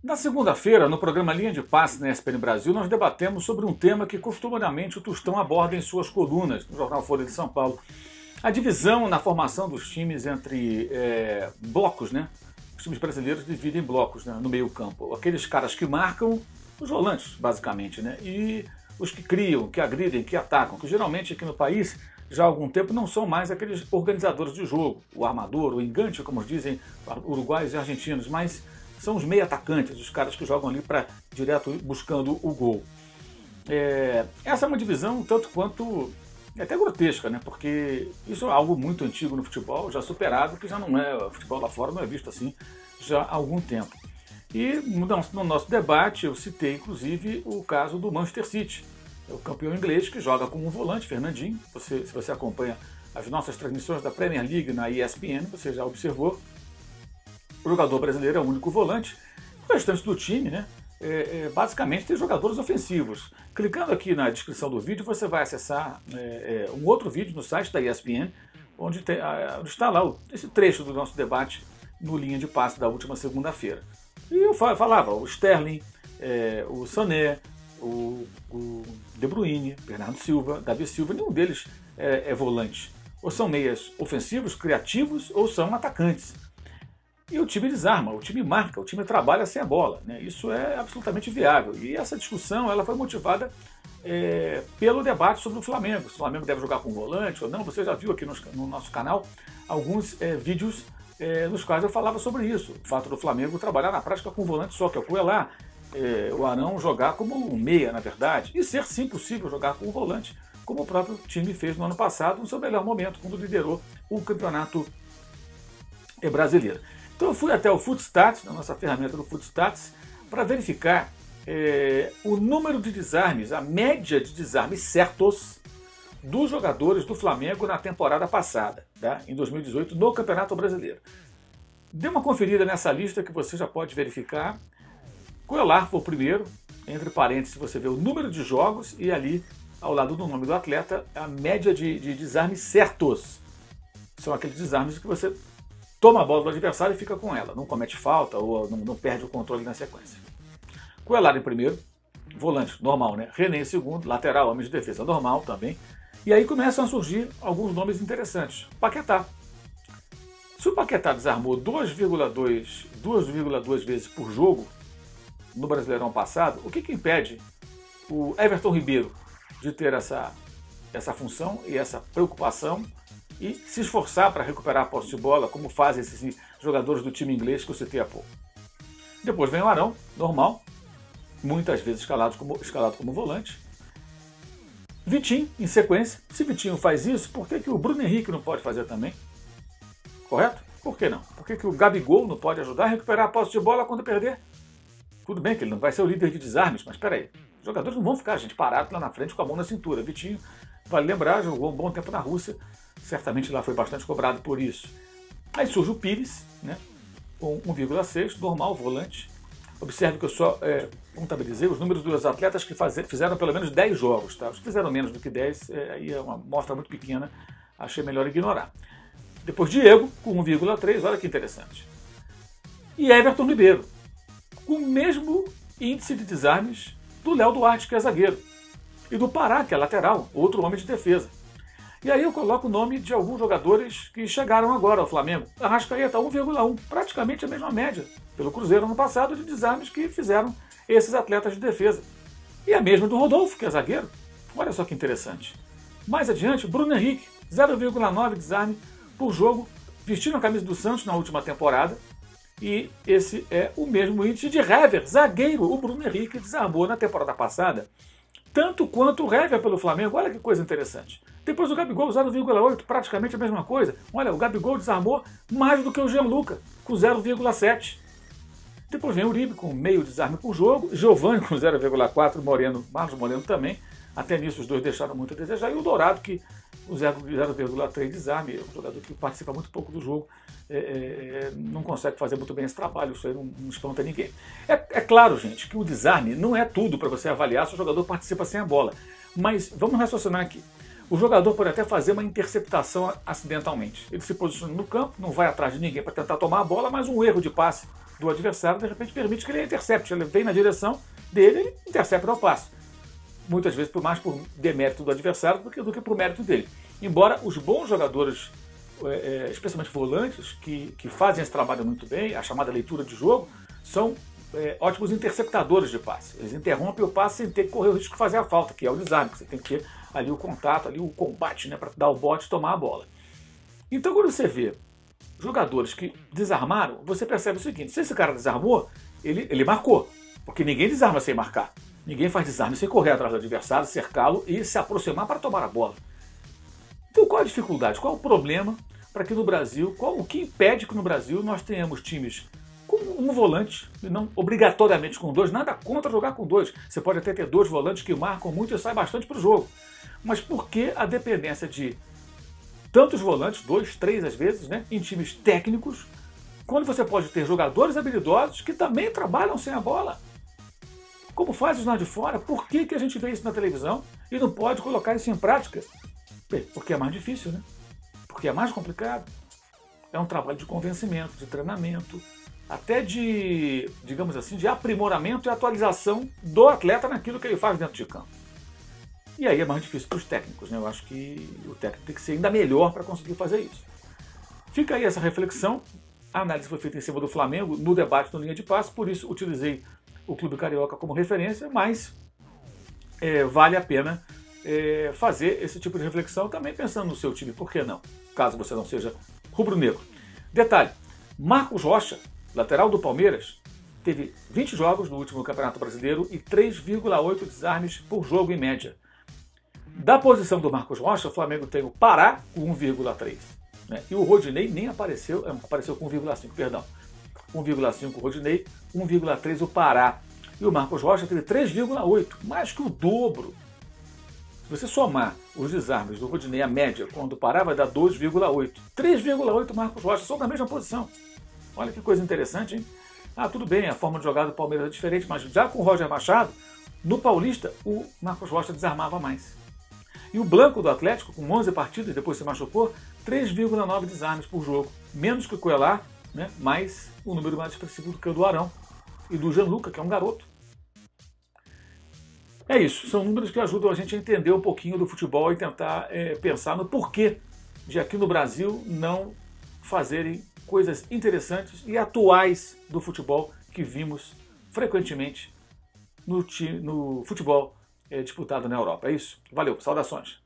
Na segunda-feira, no programa Linha de Passe na ESPN Brasil, nós debatemos sobre um tema que costumeiramente o Tostão aborda em suas colunas no jornal Folha de São Paulo. A divisão na formação dos times entre blocos, né? Os times brasileiros dividem em blocos, né, no meio campo. Aqueles caras que marcam, os volantes, basicamente, né? E os que criam, que agridem, que atacam, que geralmente aqui no país, já há algum tempo, não são mais aqueles organizadores de jogo, o armador, o engante, como dizem uruguaios e argentinos, mas são os meio atacantes, os caras que jogam ali para direto buscando o gol. Essa é uma divisão tanto quanto até grotesca, né? Porque isso é algo muito antigo no futebol, já superado, que já não é, o futebol lá fora não é visto assim já há algum tempo. E no nosso debate eu citei inclusive o caso do Manchester City, o campeão inglês que joga com um volante, Fernandinho. Se você acompanha as nossas transmissões da Premier League na ESPN, você já observou. O jogador brasileiro é o único volante. O restante do time, né, basicamente tem jogadores ofensivos. Clicando aqui na descrição do vídeo, você vai acessar um outro vídeo no site da ESPN, onde está lá esse trecho do nosso debate no Linha de Passe da última segunda-feira. E eu falava o Sterling, o Sané, o De Bruyne, Bernardo Silva, Davi Silva, nenhum deles é volante. Ou são meias ofensivos, criativos, ou são atacantes. E o time desarma, o time marca, o time trabalha sem a bola, né? Isso é absolutamente viável. E essa discussão ela foi motivada pelo debate sobre o Flamengo. Se o Flamengo deve jogar com volante ou não. Você já viu aqui no nosso canal alguns vídeos nos quais eu falava sobre isso. O fato do Flamengo trabalhar na prática com volante só, que é o Cuellar, o Arão jogar como um meia, na verdade, e ser sim possível jogar com um volante, como o próprio time fez no ano passado, no seu melhor momento, quando liderou o campeonato brasileiro. Então eu fui até o Footstats, na nossa ferramenta do Footstats, para verificar o número de desarmes, a média de desarmes certos dos jogadores do Flamengo na temporada passada, tá? Em 2018, no Campeonato Brasileiro. Dê uma conferida nessa lista que você já pode verificar. Cuellar foi o primeiro, entre parênteses você vê o número de jogos e ali, ao lado do nome do atleta, a média de desarmes certos. São aqueles desarmes que você toma a bola do adversário e fica com ela. Não comete falta ou não perde o controle na sequência. Cuellar em primeiro, volante normal, né? René em segundo, lateral, homem de defesa normal também. E aí começam a surgir alguns nomes interessantes. Paquetá. Se o Paquetá desarmou 2,2 vezes por jogo no Brasileirão passado, o que impede o Everton Ribeiro de ter essa função e essa preocupação e se esforçar para recuperar a posse de bola, como fazem esses jogadores do time inglês que eu citei há pouco? Depois vem o Arão, normal, muitas vezes escalado como volante. Vitinho, em sequência. Se Vitinho faz isso, por que o Bruno Henrique não pode fazer também? Correto? Por que não? Por que o Gabigol não pode ajudar a recuperar a posse de bola quando perder? Tudo bem que ele não vai ser o líder de desarmes, mas espera aí. Os jogadores não vão ficar, parados lá na frente com a mão na cintura. Vitinho, vale lembrar, jogou um bom tempo na Rússia. Certamente lá foi bastante cobrado por isso. Aí surge o Pires, né, com 1,6, normal, volante. Observe que eu só contabilizei os números dos atletas que fizeram pelo menos 10 jogos. Tá? Os que fizeram menos do que 10, aí é uma amostra muito pequena, achei melhor ignorar. Depois Diego, com 1,3, olha que interessante. E Everton Ribeiro, com o mesmo índice de desarmes do Léo Duarte, que é zagueiro, e do Pará, que é lateral, outro homem de defesa. E aí eu coloco o nome de alguns jogadores que chegaram agora ao Flamengo. Arrascaeta, 1,1, praticamente a mesma média pelo Cruzeiro no passado de desarmes que fizeram esses atletas de defesa. E a mesma do Rodolfo, que é zagueiro. Olha só que interessante. Mais adiante, Bruno Henrique, 0,9 desarme por jogo, vestindo a camisa do Santos na última temporada. E esse é o mesmo índice de Hever, zagueiro. O Bruno Henrique desarmou na temporada passada tanto quanto o Hever pelo Flamengo. Olha que coisa interessante. Depois o Gabigol, 0,8, praticamente a mesma coisa. Olha, o Gabigol desarmou mais do que o Gianluca, com 0,7. Depois vem o Uribe, com meio desarme por jogo. Giovani, com 0,4. Marlos Moreno também. Até nisso os dois deixaram muito a desejar. E o Dourado, que o 0,3 desarme, é um jogador que participa muito pouco do jogo, não consegue fazer muito bem esse trabalho, isso aí não espanta ninguém. É claro, gente, que o desarme não é tudo para você avaliar se o jogador participa sem a bola. Mas vamos raciocinar aqui. O jogador pode até fazer uma interceptação acidentalmente. Ele se posiciona no campo, não vai atrás de ninguém para tentar tomar a bola, mas um erro de passe do adversário, de repente permite que ele intercepte. Ele vem na direção dele e intercepta ao passe. Muitas vezes mais por demérito do adversário do que por mérito dele. Embora os bons jogadores, especialmente volantes, que fazem esse trabalho muito bem, a chamada leitura de jogo, são ótimos interceptadores de passe. Eles interrompem o passe sem ter que correr o risco de fazer a falta, que é o desarme, que você tem que ter ali o contato, ali o combate, né, para dar o bote e tomar a bola. Então quando você vê jogadores que desarmaram, você percebe o seguinte: se esse cara desarmou, ele marcou, porque ninguém desarma sem marcar. Ninguém faz desarme sem correr atrás do adversário, cercá-lo e se aproximar para tomar a bola. Então qual a dificuldade, qual o problema para que no Brasil, o que impede que no Brasil nós tenhamos times com um volante, e não obrigatoriamente com dois, nada contra jogar com dois. Você pode até ter dois volantes que marcam muito e saem bastante para o jogo. Mas por que a dependência de tantos volantes, 2, 3 às vezes, né, em times técnicos, quando você pode ter jogadores habilidosos que também trabalham sem a bola? Como faz os lá de fora? Por que a gente vê isso na televisão e não pode colocar isso em prática? Bem, porque é mais difícil, né? Porque é mais complicado. É um trabalho de convencimento, de treinamento, até de, digamos assim, de aprimoramento e atualização do atleta naquilo que ele faz dentro de campo. E aí é mais difícil para os técnicos, né? Eu acho que o técnico tem que ser ainda melhor para conseguir fazer isso. Fica aí essa reflexão. A análise foi feita em cima do Flamengo no debate no Linha de Passe, por isso utilizei o Clube Carioca como referência, mas vale a pena fazer esse tipo de reflexão também pensando no seu time, por que não? Caso você não seja rubro-negro. Detalhe, Marcos Rocha, lateral do Palmeiras, teve 20 jogos no último Campeonato Brasileiro e 3,8 desarmes por jogo em média. Da posição do Marcos Rocha, o Flamengo tem o Pará com 1,3. Né? E o Rodinei nem apareceu com 1,5, perdão. 1,5 o Rodinei, 1,3 o Pará. E o Marcos Rocha teve 3,8, mais que o dobro. Se você somar os desarmes do Rodinei, a média, com o do Pará, vai dar 2,8. 3,8 Marcos Rocha, são da mesma posição. Olha que coisa interessante, hein? Ah, tudo bem, a forma de jogar do Palmeiras é diferente, mas já com o Roger Machado, no Paulista, o Marcos Rocha desarmava mais. E o Blanco do Atlético, com 11 partidas, depois se machucou, 3,9 desarmes por jogo. Menos que o Coelar, né? Mas um número mais expressivo do que o do Arão e do Gianluca, que é um garoto. É isso, são números que ajudam a gente a entender um pouquinho do futebol e tentar pensar no porquê de aqui no Brasil não fazerem coisas interessantes e atuais do futebol que vimos frequentemente no futebol disputado na Europa. É isso. Valeu, saudações.